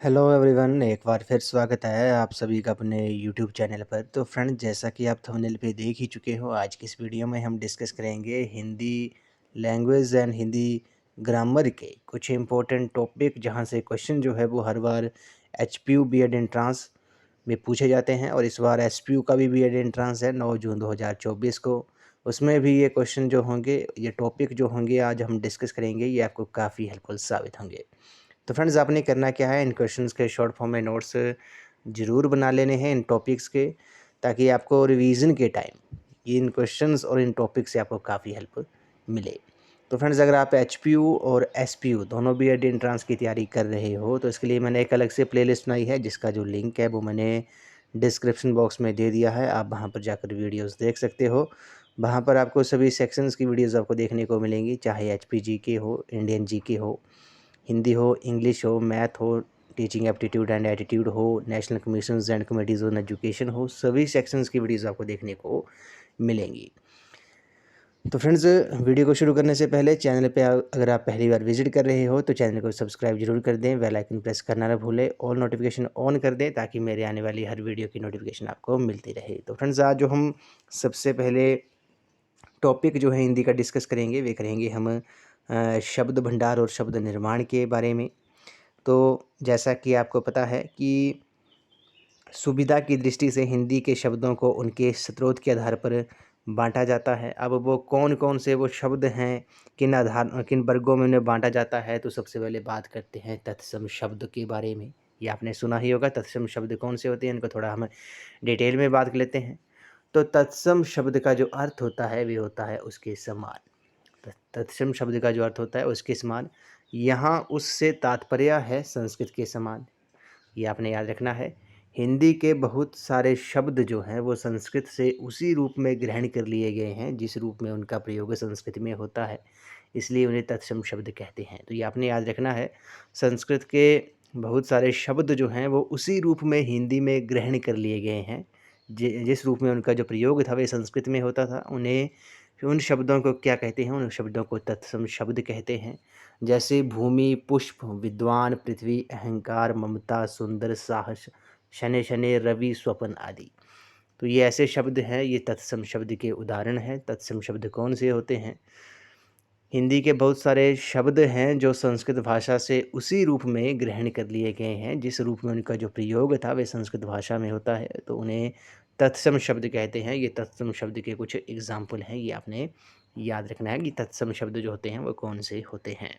Hello everyone, एक बार फिर स्वागत है आप सभी का अपने यूट्यूब चैनल पर। तो फ्रेंड, जैसा कि आप थंबनेल पे देख ही चुके हो, आज की इस वीडियो में हम डिस्कस करेंगे Hindi language and Hindi grammar के कुछ इम्पोर्टेंट टॉपिक, जहां से क्वेश्चन जो है वो हर बार एचपीयू बीएड एंट्रांस में पूछे जाते हैं। और इस बार एसपीयू का भी बीएड एंट्रांस है 9 जून 2024 को। उसमें भी ये क्वेश्चन जो होंगे, ये टॉपिक जो होंगे आज हम डिस्कस करेंगे, ये आपको काफ़ी हेल्पफुल साबित होंगे। तो फ्रेंड्स, आपने करना क्या है, इन क्वेश्चंस के शॉर्ट फॉर्म में नोट्स ज़रूर बना लेने हैं इन टॉपिक्स के, ताकि आपको रिवीजन के टाइम इन क्वेश्चंस और इन टॉपिक से आपको काफ़ी हेल्प मिले। तो फ्रेंड्स, अगर आप एचपीयू और एसपीयू दोनों बी एड एंट्रांस की तैयारी कर रहे हो, तो इसके लिए मैंने एक अलग से प्लेलिस्ट बनाई है, जिसका जो लिंक है वो मैंने डिस्क्रिप्शन बॉक्स में दे दिया है। आप वहाँ पर जाकर वीडियोज़ देख सकते हो। वहाँ पर आपको सभी सेक्शंस की वीडियोज़ आपको देखने को मिलेंगी, चाहे एचपी के हो, इंडियन के हो, हिंदी हो, इंग्लिश हो, मैथ हो, टीचिंग एप्टीट्यूड एंड एटीट्यूड हो, national commissions and committees on education हो, सभी सेक्शंस की वीडियोज़ आपको देखने को मिलेंगी। तो फ्रेंड्स, वीडियो को शुरू करने से पहले चैनल पे अगर आप पहली बार विजिट कर रहे हो, तो चैनल को सब्सक्राइब जरूर कर दें, बेल आइकन प्रेस करना ना भूलें, ऑल नोटिफिकेशन ऑन कर दें, ताकि मेरे आने वाली हर वीडियो की नोटिफिकेशन आपको मिलती रहे। तो फ्रेंड्स, आज जो हम सबसे पहले टॉपिक जो है हिंदी का डिस्कस करेंगे, वे करेंगे हम शब्द भंडार और शब्द निर्माण के बारे में। तो जैसा कि आपको पता है कि सुविधा की दृष्टि से हिंदी के शब्दों को उनके स्रोत के आधार पर बांटा जाता है। अब वो कौन कौन से वो शब्द हैं, किन वर्गों में उन्हें बांटा जाता है, तो सबसे पहले बात करते हैं तत्सम शब्द के बारे में। ये आपने सुना ही होगा, तत्सम शब्द कौन से होते हैं, इनको थोड़ा हम डिटेल में बात कर लेते हैं। तो तत्सम शब्द का जो अर्थ होता है, वे होता है उसके समान। तत्सम शब्द का जो अर्थ होता है उसके समान। यहाँ उससे तात्पर्य है संस्कृत के समान। ये आपने याद रखना है। हिंदी के बहुत सारे शब्द जो हैं वो संस्कृत से उसी रूप में ग्रहण कर लिए गए हैं जिस रूप में उनका प्रयोग संस्कृत में होता है, इसलिए उन्हें तत्सम शब्द कहते हैं। तो ये आपने याद रखना है, संस्कृत के बहुत सारे शब्द जो हैं वो उसी रूप में हिंदी में ग्रहण कर लिए गए हैं। जिस रूप में उनका जो प्रयोग था वे संस्कृत में होता था, उन्हें उन शब्दों को क्या कहते हैं, उन शब्दों को तत्सम शब्द कहते हैं। जैसे भूमि, पुष्प, विद्वान, पृथ्वी, अहंकार, ममता, सुंदर, साहस, शनै शनै, रवि, स्वपन आदि। तो ये ऐसे शब्द हैं, ये तत्सम शब्द के उदाहरण हैं। तत्सम शब्द कौन से होते हैं? हिंदी के बहुत सारे शब्द हैं जो संस्कृत भाषा से उसी रूप में ग्रहण कर लिए गए हैं जिस रूप में उनका जो प्रयोग था वे संस्कृत भाषा में होता है, तो उन्हें तत्सम शब्द कहते हैं। ये तत्सम शब्द के कुछ एग्जाम्पल हैं, ये आपने याद रखना है कि तत्सम शब्द जो होते हैं वो कौन से होते हैं।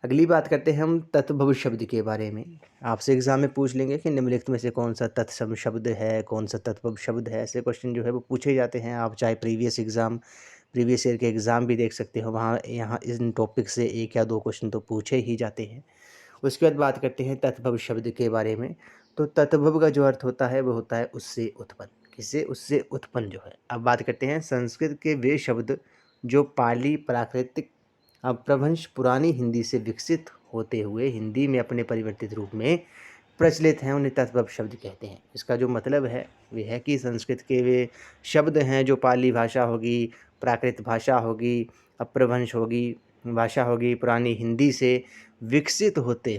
अगली बात करते हैं हम तत्भव शब्द के बारे में। आपसे एग्जाम में पूछ लेंगे कि निम्नलिखित में से कौन सा तत्सम शब्द है, कौन सा तत्भव शब्द है। ऐसे क्वेश्चन जो है वो पूछे जाते हैं। आप चाहे प्रीवियस ईयर के एग्ज़ाम भी देख सकते हो, वहाँ यहाँ इन टॉपिक से एक या दो क्वेश्चन तो पूछे ही जाते हैं। उसके बाद बात करते हैं तत्भव शब्द के बारे में। तो तत्भव का जो अर्थ होता है वो होता है उससे उत्पन्न। किससे? उससे उत्पन्न जो है। अब बात करते हैं संस्कृत के वे शब्द जो पाली, प्राकृतिक, अपभ्रंश, पुरानी हिंदी से विकसित होते हुए हिंदी में अपने परिवर्तित रूप में प्रचलित हैं, उन्हें तत्भव शब्द कहते हैं। इसका जो मतलब है वह है कि संस्कृत के वे शब्द हैं जो पाली भाषा होगी, प्राकृत भाषा होगी, अपभ्रंश होगी भाषा होगी, पुरानी हिंदी से विकसित होते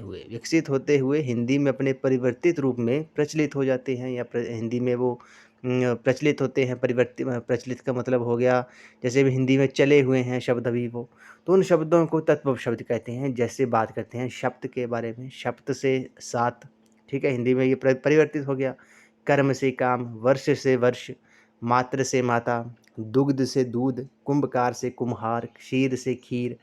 हुए हिंदी में अपने परिवर्तित रूप में प्रचलित हो जाते हैं, या हिंदी में वो प्रचलित होते हैं। प्रचलित का मतलब हो गया, जैसे भी हिंदी में चले हुए हैं शब्द अभी वो, तो उन शब्दों को तत्भव शब्द कहते हैं। जैसे बात करते हैं शब्द के बारे में, शब्द से सात, ठीक है, हिंदी में ये परिवर्तित हो गया। कर्म से काम, वर्ष से वर्ष, मात्र से माता, दुग्ध से दूध, कुंभकार से कुम्हार, क्षीर से खीर,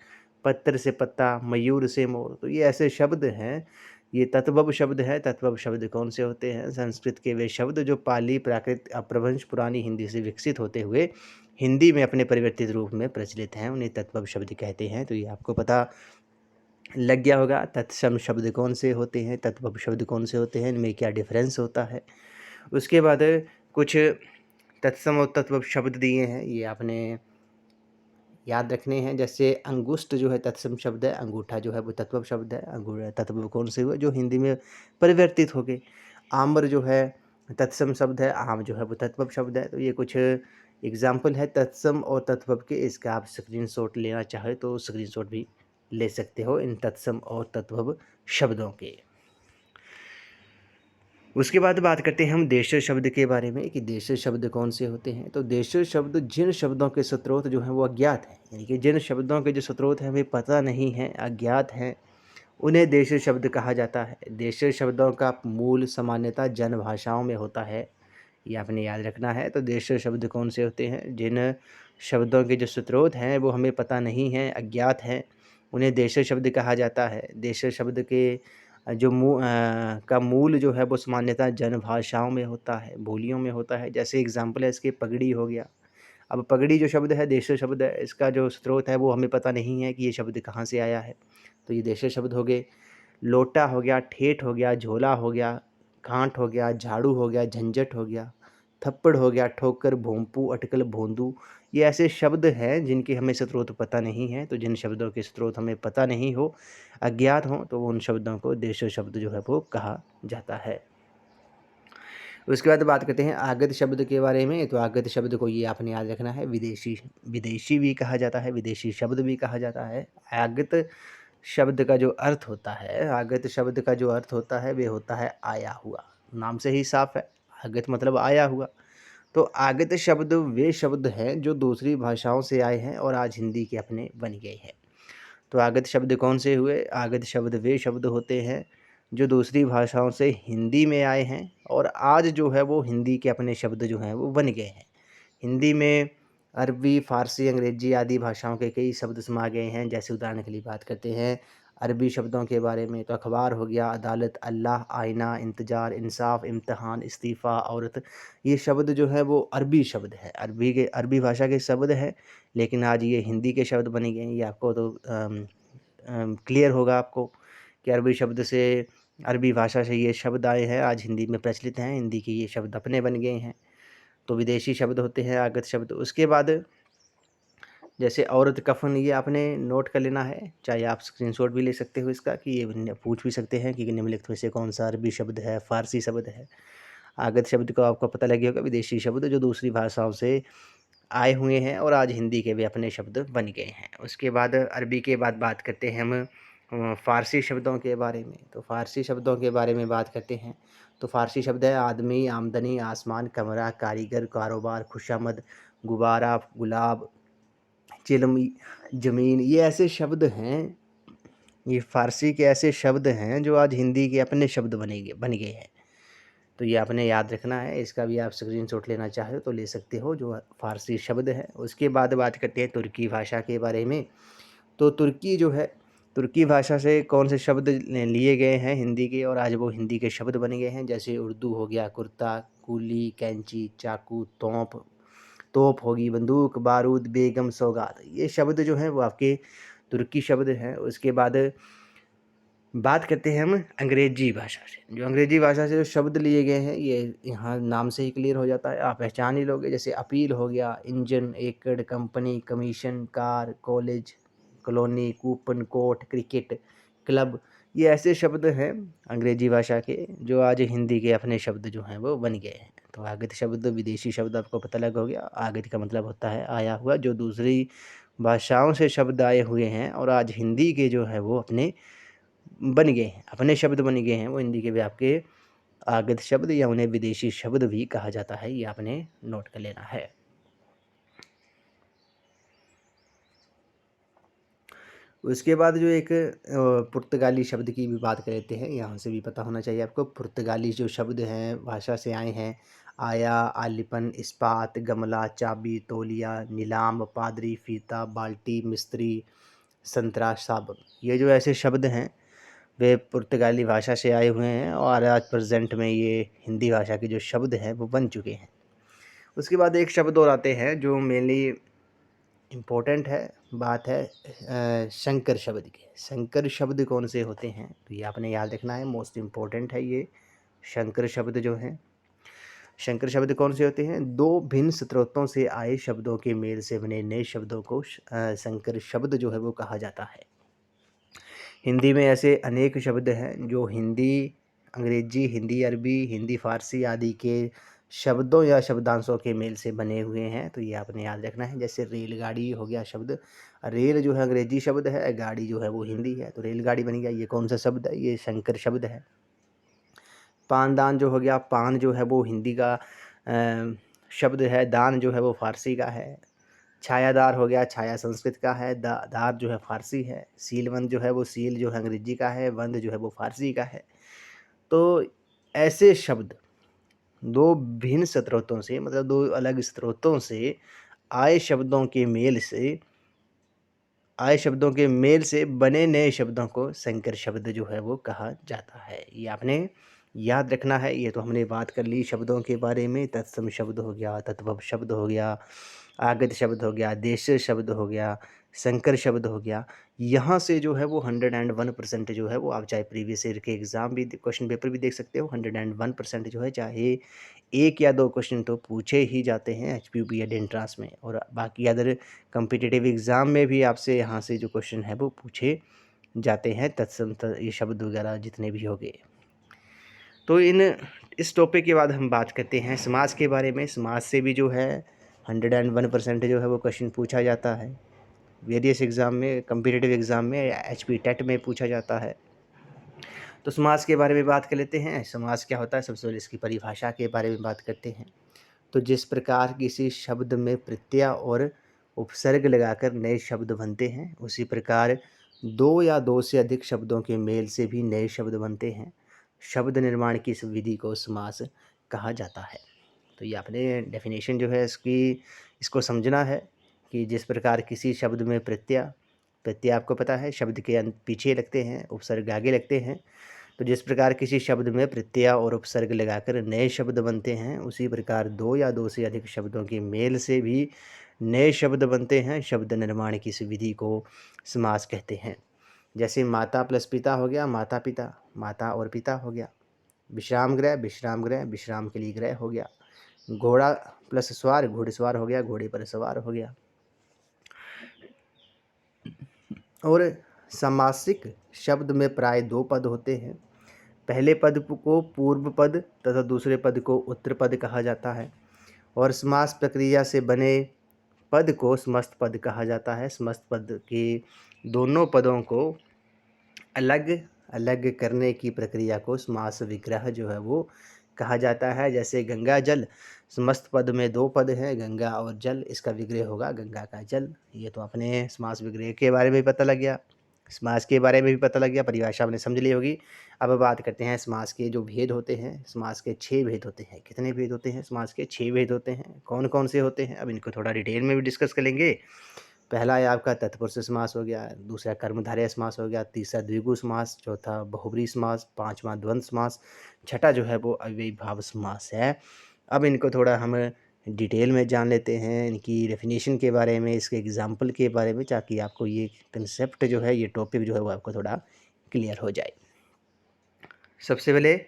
पत्र से पत्ता, मयूर से मोर। तो ये ऐसे शब्द हैं, ये तत्भव शब्द है। तत्भव शब्द कौन से होते हैं? संस्कृत के वे शब्द जो पाली, प्राकृत, अपभ्रंश, पुरानी हिंदी से विकसित होते हुए हिंदी में अपने परिवर्तित रूप में प्रचलित हैं, उन्हें तत्भव शब्द कहते हैं। तो ये आपको पता लग गया होगा तत्सम शब्द कौन से होते हैं, तत्भव शब्द कौन से होते हैं, इनमें क्या डिफरेंस होता है। उसके बाद कुछ तत्सम और तत्भव शब्द दिए हैं, ये आपने याद रखने हैं। जैसे अंगुष्ठ जो है तत्सम शब्द है, अंगूठा जो है वो तत्भव शब्द है। अंगूठा तत्भव कौन से हुए? जो हिंदी में परिवर्तित हो गए। आम्र जो है तत्सम शब्द है, आम जो है वो तत्भव शब्द है। तो ये कुछ एग्जाम्पल है तत्सम और तत्भव के। इसका आप स्क्रीनशॉट लेना चाहे तो स्क्रीनशॉट भी ले सकते हो इन तत्सम और तत्भव शब्दों के। उसके बाद बात करते हैं हम देशज शब्द के बारे में कि देशज शब्द कौन से होते हैं। तो देशज शब्द जिन शब्दों के स्रोत जो हैं वो अज्ञात हैं, यानी कि जिन शब्दों के जो स्रोत हैं हमें पता नहीं है, अज्ञात हैं, उन्हें देशज शब्द कहा जाता है। देशज शब्दों का मूल सामान्यतः जन भाषाओं में होता है, ये आपने याद रखना है। तो देशज शब्द कौन से होते हैं? जिन शब्दों के जो स्रोत हैं वो हमें पता नहीं है, अज्ञात हैं, उन्हें देशज शब्द कहा जाता है। देशज शब्द के जो का मूल जो है वो सामान्यतः जन भाषाओं में होता है, बोलियों में होता है। जैसे एग्जाम्पल है इसके पगड़ी हो गया। अब पगड़ी जो शब्द है देशज शब्द है, इसका जो स्रोत है वो हमें पता नहीं है कि ये शब्द कहाँ से आया है, तो ये देशज शब्द हो गए। लोटा हो गया, ठेठ हो गया, झोला हो गया, गांठ हो गया, झाड़ू हो गया, झंझट हो गया, थप्पड़ हो गया, ठोकर, भोंपू, अटकल, भोंदू, ये ऐसे शब्द हैं जिनके हमें स्रोत पता नहीं है। तो जिन शब्दों के स्रोत हमें पता नहीं हो, अज्ञात हों, तो उन शब्दों को देशज शब्द जो है वो कहा जाता है। उसके बाद बात करते हैं आगत शब्द के बारे में। तो आगत शब्द को ये आपने याद रखना है, विदेशी विदेशी भी कहा जाता है, विदेशी शब्द भी कहा जाता है। आगत शब्द का जो अर्थ होता है, आगत शब्द का जो अर्थ होता है वे होता है आया हुआ। नाम से ही साफ है, आगत मतलब आया हुआ। तो आगत शब्द वे शब्द हैं जो दूसरी भाषाओं से आए हैं और आज हिंदी के अपने बन गए हैं। तो आगत शब्द कौन से हुए? आगत शब्द वे शब्द होते हैं जो दूसरी भाषाओं से हिंदी में आए हैं और आज जो है वो हिंदी के अपने शब्द जो हैं वो बन गए हैं। हिंदी में अरबी, फ़ारसी, अंग्रेजी आदि भाषाओं के कई शब्द समा गए हैं। जैसे उदाहरण के लिए बात करते हैं अरबी शब्दों के बारे में, तो अखबार हो गया, अदालत, अल्लाह, आईना, इंतज़ार, इंसाफ, इम्तिहान, इस्तीफ़ा, औरत, ये शब्द जो है वो अरबी शब्द है, अरबी भाषा के शब्द हैं, लेकिन आज ये हिंदी के शब्द बन गए हैं। ये आपको तो क्लियर होगा आपको कि अरबी शब्द से, अरबी भाषा से ये शब्द आए हैं, आज हिंदी में प्रचलित हैं, हिंदी के ये शब्द अपने बन गए हैं। तो विदेशी शब्द होते हैं आगत शब्द। उसके बाद जैसे औरत, कफन, ये आपने नोट कर लेना है, चाहे आप स्क्रीनशॉट भी ले सकते हो इसका, कि ये पूछ भी सकते हैं कि निम्नलिखित में से कौन सा अरबी शब्द है, फ़ारसी शब्द है। आगत शब्द को आपको पता लगे होगा, विदेशी शब्द जो दूसरी भाषाओं से आए हुए हैं और आज हिंदी के भी अपने शब्द बन गए हैं। उसके बाद अरबी के बाद बात करते हैं हम फ़ारसी शब्दों के बारे में। तो फ़ारसी शब्दों के बारे में बात करते हैं तो फ़ारसी शब्द है आदमी, आमदनी, आसमान, कमरा, कारीगर, कारोबार, खुशामद, गुब्बारा, गुलाब, चिलम, ज़मीन, ये ऐसे शब्द हैं, ये फ़ारसी के ऐसे शब्द हैं जो आज हिंदी के अपने शब्द बन गए हैं। तो ये आपने याद रखना है, इसका भी आप स्क्रीनशॉट लेना चाहे तो ले सकते हो, जो फ़ारसी शब्द है। उसके बाद बात करते हैं तुर्की भाषा के बारे में। तो तुर्की जो है, तुर्की भाषा से कौन से शब्द लिए गए हैं हिंदी के और आज वो हिंदी के शब्द बन गए हैं? जैसे उर्दू हो गया, कुर्ता, कुली, कैंची, चाकू, तोप होगी, बंदूक, बारूद, बेगम, सौगात, ये शब्द जो हैं वो आपके तुर्की शब्द हैं। उसके बाद बात करते हैं हम अंग्रेजी भाषा से। जो अंग्रेजी भाषा से जो शब्द लिए गए हैं ये यहाँ नाम से ही क्लियर हो जाता है, आप पहचान ही लोगे। जैसे अपील हो गया, इंजन, एकड़, company, commission, car, college, colony, coupon, court, cricket, club, ये ऐसे शब्द हैं अंग्रेजी भाषा के जो आज हिंदी के अपने शब्द जो हैं वो बन गए हैं। तो आगत शब्द, विदेशी शब्द आपको पता लगा हो गया। आगत का मतलब होता है आया हुआ, जो दूसरी भाषाओं से शब्द आए हुए हैं और आज हिंदी के जो है वो अपने बन गए हैं, अपने शब्द बन गए हैं, वो हिंदी के भी आपके आगत शब्द या उन्हें विदेशी शब्द भी कहा जाता है, ये आपने नोट कर लेना है। उसके बाद जो एक पुर्तगाली शब्द की भी बात कर लेते हैं, यहाँ से भी पता होना चाहिए आपको। पुर्तगाली जो शब्द हैं भाषा से आए हैं, आया, आलिपन, इस्पात, गमला, चाबी, तौलिया, नीलाम, पादरी, फीता, बाल्टी, मिस्त्री, संतरा, साबुन, ये जो ऐसे शब्द हैं वे पुर्तगाली भाषा से आए हुए हैं और आज प्रेजेंट में ये हिंदी भाषा के जो शब्द हैं वो बन चुके हैं। उसके बाद एक शब्द और आते हैं जो मेनली इम्पोर्टेंट है, बात है शंकर शब्द की। शंकर शब्द कौन से होते हैं? तो ये आपने याद रखना है, मोस्ट इम्पोर्टेंट है ये शंकर शब्द जो हैं। शंकर शब्द कौन से होते हैं? दो भिन्न स्रोतों से आए शब्दों के मेल से बने नए शब्दों को शंकर शब्द जो है वो कहा जाता है। हिंदी में ऐसे अनेक शब्द हैं जो हिंदी, अंग्रेजी, हिंदी अरबी, हिंदी फ़ारसी आदि के शब्दों या शब्दांशों के मेल से बने हुए हैं, तो ये आपने याद रखना है। जैसे रेलगाड़ी हो गया शब्द, रेल जो है अंग्रेजी शब्द है, गाड़ी जो है वो हिंदी है, तो रेलगाड़ी बन गया, ये कौन सा शब्द है? ये शंकर शब्द है। पानदान जो हो गया, पान जो है वो हिंदी का शब्द है, दान जो है वो फ़ारसी का है। छायादार हो गया, छाया संस्कृत का है, दार जो है फ़ारसी है। सीलबंद जो है वो सील जो है अंग्रेजी का है, बंद जो है वो फ़ारसी का है। तो ऐसे शब्द 2 भिन्न स्रोतों से, मतलब 2 अलग स्रोतों से आए शब्दों के मेल से बने नए शब्दों को संकर शब्द जो है वो कहा जाता है। ये आपने याद रखना है। ये तो हमने बात कर ली शब्दों के बारे में, तत्सम शब्द हो गया, तद्भव शब्द हो गया, आगत शब्द हो गया, देश शब्द हो गया, संकर शब्द हो गया। यहाँ से जो है वो 101% जो है वो आप चाहे प्रीवियस ईयर के एग्ज़ाम भी क्वेश्चन पेपर भी देख सकते हो। 101% जो है, चाहे 1 या 2 क्वेश्चन तो पूछे ही जाते हैं एचपीयूपी या एंट्रेंस में, और बाकी अदर कॉम्पिटिटिव एग्ज़ाम में भी आपसे यहाँ से जो क्वेश्चन है वो पूछे जाते हैं, तत्सम ये शब्द वगैरह जितने भी हो गए। तो इस टॉपिक के बाद हम बात करते हैं समास के बारे में। समास से भी जो है 101% जो है वो क्वेश्चन पूछा जाता है वेरियस एग्ज़ाम में, कॉम्पिटिटिव एग्ज़ाम में, एचपी टेट में पूछा जाता है। तो समास के बारे में बात कर लेते हैं। समास क्या होता है, सबसे पहले इसकी परिभाषा के बारे में बात करते हैं। तो जिस प्रकार किसी शब्द में प्रत्यय और उपसर्ग लगाकर नए शब्द बनते हैं, उसी प्रकार 2 या 2 से अधिक शब्दों के मेल से भी नए शब्द बनते हैं। शब्द निर्माण की इस विधि को समास कहा जाता है। तो ये आपने डेफिनेशन जो है इसको समझना है कि जिस प्रकार किसी शब्द में प्रत्यय आपको पता है शब्द के पीछे लगते हैं, उपसर्ग आगे लगते हैं। तो जिस प्रकार किसी शब्द में प्रत्यय और उपसर्ग लगाकर नए शब्द बनते हैं, उसी प्रकार 2 या 2 से अधिक शब्दों के मेल से भी नए शब्द बनते हैं। शब्द निर्माण की इस विधि को समास कहते हैं। जैसे माता प्लस पिता हो गया, माता पिता, माता और पिता हो गया। विश्राम गृह, विश्राम गृह, विश्राम के लिए गृह हो गया। घोड़ा प्लस सवार, घुड़सवार हो गया, घोड़े पर सवार हो गया। और समासिक शब्द में प्राय 2 पद होते हैं। पहले पद को पूर्व पद तथा दूसरे पद को उत्तर पद कहा जाता है, और समास प्रक्रिया से बने पद को समस्त पद कहा जाता है। समस्त पद के दोनों पदों को अलग अलग करने की प्रक्रिया को समास विग्रह जो है वो कहा जाता है। जैसे गंगा जल, समस्त पद में 2 पद हैं, गंगा और जल, इसका विग्रह होगा गंगा का जल। ये तो अपने समास विग्रह के बारे में पता लग गया, समास के बारे में भी पता लग गया, परिभाषा आपने समझ ली होगी। अब बात करते हैं समास के जो भेद होते हैं। समास के 6 भेद होते हैं। कितने भेद होते हैं? समास के 6 भेद होते हैं। कौन कौन से होते हैं, अब इनको थोड़ा डिटेल में भी डिस्कस कर लेंगे। पहला है आपका तत्पुरुष समास हो गया, दूसरा कर्मधारय समास हो गया, तीसरा द्विगु समास, चौथा बहुब्री समास, पांचवा द्वंद्व समास, छठा जो है वो अव्ययीभाव समास है। अब इनको थोड़ा हम डिटेल में जान लेते हैं, इनकी डेफिनेशन के बारे में, इसके एग्जाम्पल के बारे में, ताकि आपको ये कंसेप्ट जो है, ये टॉपिक जो है वो आपको थोड़ा क्लियर हो जाए। सबसे पहले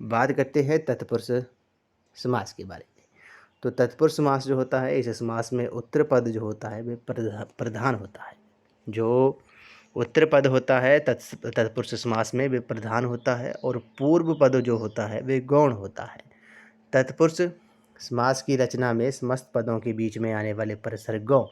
बात करते हैं तत्पुरुष समास के बारे में। तो तत्पुरुष समास जो होता है, इस समास में उत्तर पद जो होता है वह प्रधान होता है। जो उत्तर पद होता है तत्पुरुष समास में वे प्रधान होता है, और पूर्व पद जो होता है वे गौण होता है। तत्पुरुष समास की रचना में समस्त पदों के बीच में आने वाले प्रसर्गों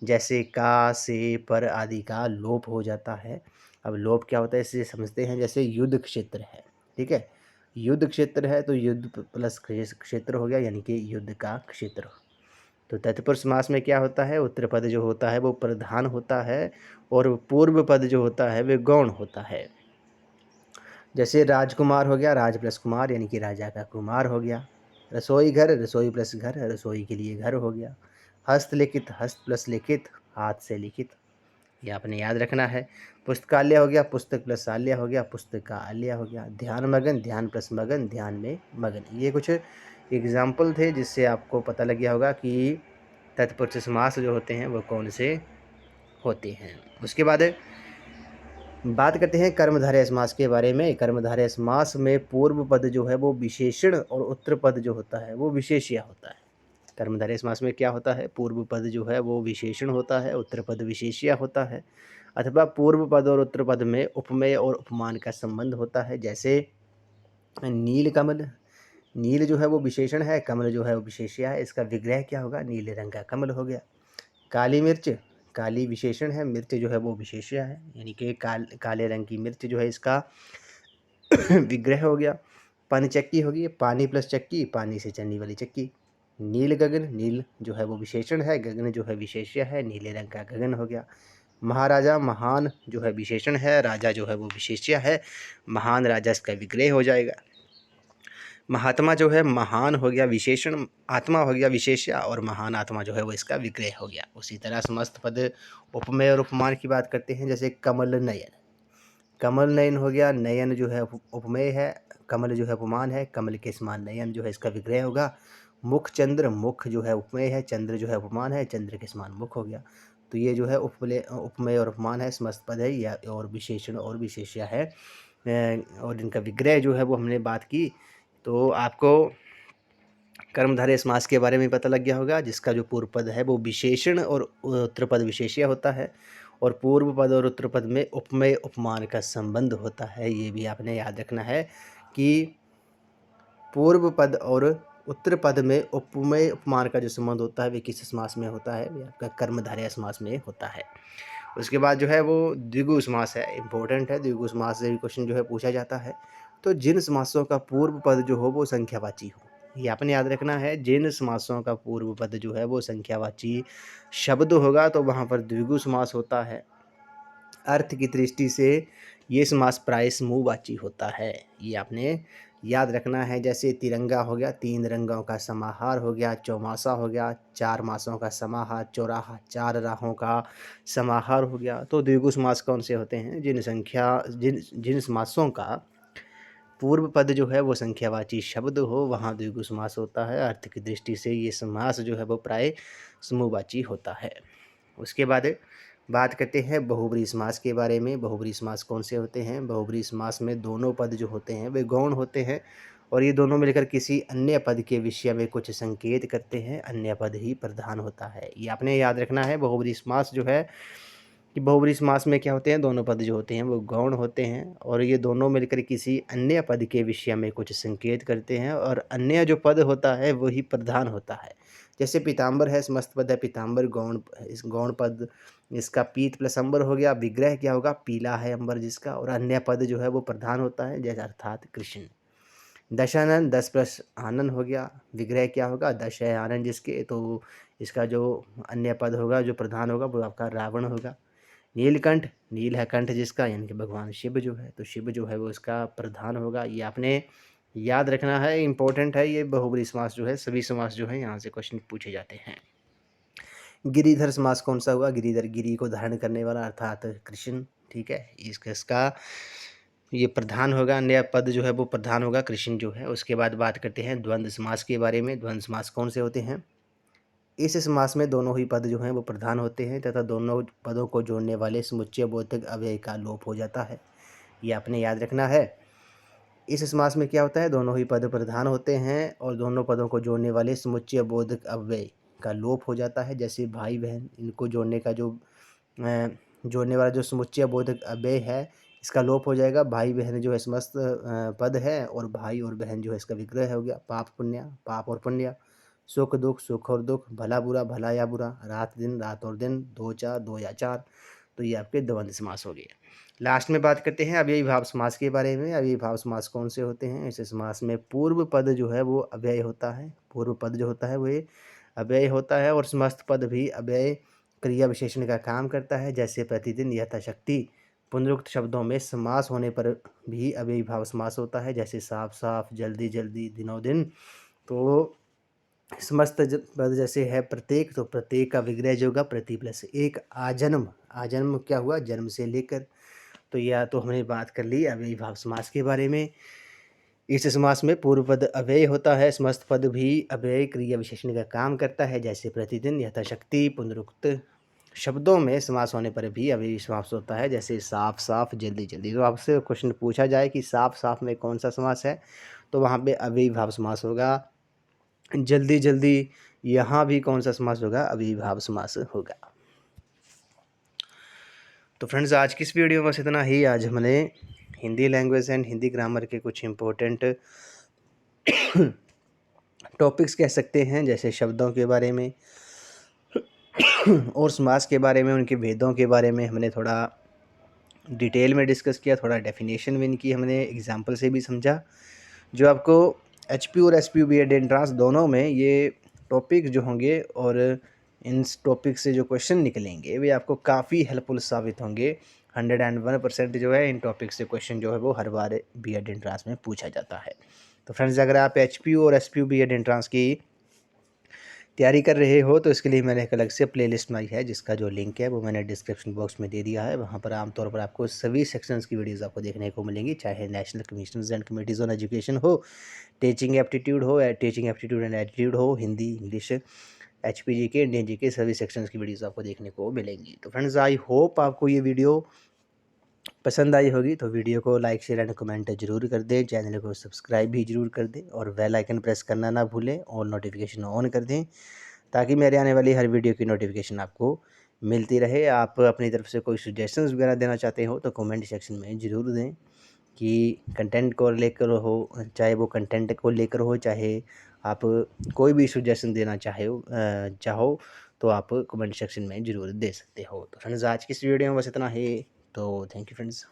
जैसे का, से, पर आदि का लोप हो जाता है। अब लोप क्या होता है इसे समझते हैं। जैसे युद्ध क्षेत्र है, ठीक है, युद्ध क्षेत्र है तो युद्ध प्लस क्षेत्र हो गया, यानी कि युद्ध का क्षेत्र। तो तत्पुरुष समास में क्या होता है, उत्तर पद जो होता है वो प्रधान होता है, और पूर्व पद जो होता है वे गौण होता है। जैसे राजकुमार हो गया, राज प्लस कुमार, यानी कि राजा का कुमार हो गया। रसोई घर, रसोई प्लस घर, रसोई के लिए घर हो गया। हस्तलिखित, हस्त प्लस लिखित, हाथ से लिखित, ये आपने याद रखना है। पुस्तकालय हो गया, पुस्तक प्लस आलय हो गया, पुस्तकालय हो गया। ध्यान मगन, ध्यान प्लस मगन, ध्यान में मगन। ये कुछ एग्जाम्पल थे जिससे आपको पता लग गया होगा कि तत्पुरुष समास जो होते हैं वो कौन से होते हैं। उसके बाद बात करते हैं कर्मधारय समास के बारे में। कर्मधारय समास में पूर्व पद जो है वो विशेषण, और उत्तर पद जो होता है वो विशेष्य होता है। कर्मधारय समास में क्या होता है, पूर्व पद जो है वो विशेषण होता है, उत्तर पद विशेष्य होता है, अथवा पूर्व पद और उत्तर पद में उपमेय और उपमान का संबंध होता है। जैसे नील कमल, नील जो है वो विशेषण है, कमल जो है वो विशेष्य है, इसका विग्रह क्या होगा, नीले रंग का कमल हो गया। काली मिर्च, काली विशेषण है, मिर्च जो है वो विशेष्य है, यानी कि काले रंग की मिर्च जो है इसका विग्रह हो गया। पनचक्की होगी, पानी प्लस चक्की, पानी से चलने वाली चक्की। नील गगन, नील जो है वो विशेषण है, गगन जो है विशेष्य है, नीले रंग का गगन हो गया। महाराजा, महान जो है विशेषण है, राजा जो है वो विशेष्य है, महान राजा इसका विग्रह हो जाएगा। महात्मा जो है महान हो गया विशेषण, आत्मा हो गया विशेष्य, और महान आत्मा जो है वो इसका विग्रह हो गया। उसी तरह समस्त पद उपमेय और उपमान की बात करते हैं, जैसे कमल नयन, कमल नयन हो गया, नयन जो है उपमेय है, कमल जो है उपमान है, कमल के समान नयन जो है इसका विग्रह होगा। मुख चंद्र, मुख जो है उपमेय है, चंद्र जो है उपमान है, चंद्र के समान मुख हो गया। तो ये जो है उपमेय और उपमान है, समस्त पद है, या और विशेषण और विशेष्य है, और इनका विग्रह जो है वो हमने बात की। तो आपको कर्मधारय समास के बारे में पता लग गया होगा, जिसका जो पूर्व पद है वो विशेषण और उत्तर पद विशेष्य होता है, और पूर्व पद और उत्तर पद में उपमेय उपमान का संबंध होता है। ये भी आपने याद रखना है कि पूर्व पद और उत्तर पद में उपमेय उपमान का जो संबंध होता है वे किस समास में होता है, वे आपका कर्मधारय समास में होता है। उसके बाद जो है वो द्विगु समास है, इंपॉर्टेंट है, द्विगु समास से भी क्वेश्चन जो है पूछा जाता है। तो जिन समासों का पूर्व पद जो हो वो संख्यावाची हो, ये आपने याद रखना है। जिन समासों का पूर्व पद जो है वो संख्यावाची शब्द होगा तो वहाँ पर द्विगु समास होता है। अर्थ की दृष्टि से ये समास प्राय समूहवाची होता है, ये आपने याद रखना है। जैसे तिरंगा हो गया, 3 रंगों का समाहार हो गया। चौमासा हो गया, 4 मासों का समाहार। चौराहा, 4 राहों का समाहार हो गया। तो द्विगु समास कौन से होते हैं? जिन समासों का पूर्व पद जो है वो संख्यावाची शब्द हो, वहाँ द्विगु समास होता है। अर्थ की दृष्टि से ये समास जो है वो प्राय समूहवाची होता है। उसके बाद बात करते हैं बहुब्रीहि समास के बारे में। बहुब्रीहि समास कौन से होते हैं? बहुब्रीहि समास में दोनों पद जो होते हैं वे गौण होते हैं, और ये दोनों मिलकर किसी अन्य पद के विषय में कुछ संकेत करते हैं, अन्य पद ही प्रधान होता है। ये आपने याद रखना है। बहुब्रीहि समास जो है कि बहुब्रीहि समास में क्या होते हैं, दोनों पद जो होते हैं वो गौण होते हैं, और ये दोनों मिलकर किसी अन्य पद के विषय में कुछ संकेत करते हैं, और अन्य जो पद होता है वही प्रधान होता है। जैसे पीताम्बर है, समस्त पद है, पीताम्बर गौण, इस गौण पद इसका पीत प्लस अंबर हो गया। विग्रह क्या होगा? पीला है अंबर जिसका, और अन्य पद जो है वो प्रधान होता है, जैसे अर्थात कृष्ण। दशानन, 10 प्लस आनंद हो गया। विग्रह क्या होगा? दश है आनंद जिसके, तो इसका जो अन्य पद होगा जो प्रधान होगा वो आपका रावण होगा। नीलकंठ, नील है कंठ जिसका, यानी कि भगवान शिव जो है, तो शिव जो है वो इसका प्रधान होगा। ये आपने याद रखना है, इंपॉर्टेंट है। ये बहुब्रीहि समास जो है, सभी समास जो है यहाँ से क्वेश्चन पूछे जाते हैं। गिरिधर समास कौन सा हुआ? गिरिधर, गिरी को धारण करने वाला अर्थात कृष्ण, ठीक है। इसका ये प्रधान होगा, अन्य पद जो है वो प्रधान होगा, कृष्ण जो है। उसके बाद बात करते हैं द्वंद्व समास के बारे में। द्वंद्व समास कौन से होते हैं? इस समास में दोनों ही पद जो हैं वो प्रधान होते हैं, तथा दोनों पदों को जोड़ने वाले समुच्चय बोधक अव्यय का लोप हो जाता है। ये आपने याद रखना है। इस समास में क्या होता है? दोनों ही पद प्रधान होते हैं, और दोनों पदों को जोड़ने वाले समुच्चय बोधक अव्यय का लोप हो जाता है। जैसे भाई बहन, इनको जोड़ने का जोड़ने वाला जो समुच्चय बोधक अव्यय है इसका लोप हो जाएगा। भाई बहन जो है समस्त पद है, और भाई और बहन जो है इसका विग्रह हो गया। पाप पुण्य, पाप और पुण्य। सुख दुख, सुख और दुख। भला बुरा, भला या बुरा। रात दिन, रात और दिन। दो चार, दो या चार। तो ये आपके द्वंद्व समास हो गए। लास्ट में बात करते हैं अव्ययी भाव समास के बारे में। अव्ययी भाव समास कौन से होते हैं? ऐसे समास में पूर्व पद जो है वो अव्यय होता है, पूर्व पद जो होता है वो अव्यय होता है, और समस्त पद भी अव्यय क्रिया विशेषण का काम करता है। जैसे प्रतिदिन, यथाशक्ति। पुनरुक्त शब्दों में समास होने पर भी अव्ययी भाव समास होता है, जैसे साफ साफ, जल्दी जल्दी, दिनों दिन। तो समस्त पद जैसे है प्रत्येक, तो प्रत्येक का विग्रह जो होगा प्रति प्लस एक। आजन्म, आजन्म क्या हुआ? जन्म से लेकर। तो यह तो हमने बात कर ली अव्ययी भाव समास के बारे में। इस समास में पूर्व पद अव्यय होता है, समस्त पद भी अव्यय क्रिया विशेषण का काम करता है। जैसे प्रतिदिन, यथाशक्ति। पुनरुक्त शब्दों में समास होने पर भी अव्ययी समास होता है, जैसे साफ साफ, जल्दी जल्दी। तो आपसे क्वेश्चन पूछा जाए कि साफ साफ में कौन सा समास है, तो वहाँ पे अव्ययी भाव समास होगा। जल्दी जल्दी, यहाँ भी कौन सा समास होगा? अव्ययी भाव समास होगा। तो फ्रेंड्स, आज की इस वीडियो में बस इतना ही। आज हमने Hindi language and Hindi grammar के कुछ इम्पोर्टेंट टॉपिक्स कह सकते हैं, जैसे शब्दों के बारे में और समास के बारे में, उनके भेदों के बारे में हमने थोड़ा डिटेल में डिस्कस किया, थोड़ा डेफिनेशन भी इनकी हमने एग्जाम्पल से भी समझा। जो आपको एचपी और एसपी बीएड एंट्रांस दोनों में ये टॉपिक जो होंगे और इन टॉपिक से जो क्वेश्चन निकलेंगे वे आपको काफ़ी हेल्पफुल साबित होंगे। 101% जो है इन टॉपिक से क्वेश्चन जो है वो हर बार बीएड एंट्रांस में पूछा जाता है। तो फ्रेंड्स, अगर आप एचपी और एसपी बीएड एंट्रांस की तैयारी कर रहे हो तो इसके लिए मैंने एक अलग से प्लेलिस्ट बनाई है, जिसका जो लिंक है वो मैंने डिस्क्रिप्शन बॉक्स में दे दिया है। वहाँ पर आमतौर पर आपको सभी सेक्शंस की वीडियोस आपको देखने को मिलेंगी, चाहे national commissions and committees on education हो, टीचिंग एप्टीट्यूड हो, टीचिंग एप्टीट्यूड एंड एटीट्यूड हो, हिंदी, इंग्लिश, एचपीजी के, इंडियन जी के, सभी सेक्शंस की वीडियोस आपको देखने को मिलेंगी। तो फ्रेंड्स, आई होप आपको ये वीडियो पसंद आई होगी। तो वीडियो को लाइक, शेयर एंड कमेंट जरूर कर दें, चैनल को सब्सक्राइब भी जरूर कर दें और बेल आइकन प्रेस करना ना भूलें और नोटिफिकेशन ऑन कर दें, ताकि मेरे आने वाली हर वीडियो की नोटिफिकेशन आपको मिलती रहे। आप अपनी तरफ से कोई सजेशंस वगैरह देना चाहते हो तो कमेंट सेक्शन में ज़रूर दें, कि कंटेंट को लेकर हो, चाहे वो कंटेंट को लेकर हो, चाहे आप कोई भी सजेशन देना चाहो तो आप कमेंट सेक्शन में ज़रूर दे सकते हो। तो फ्रेंड्स, आज की इस वीडियो में बस इतना ही। तो थैंक यू फ्रेंड्स।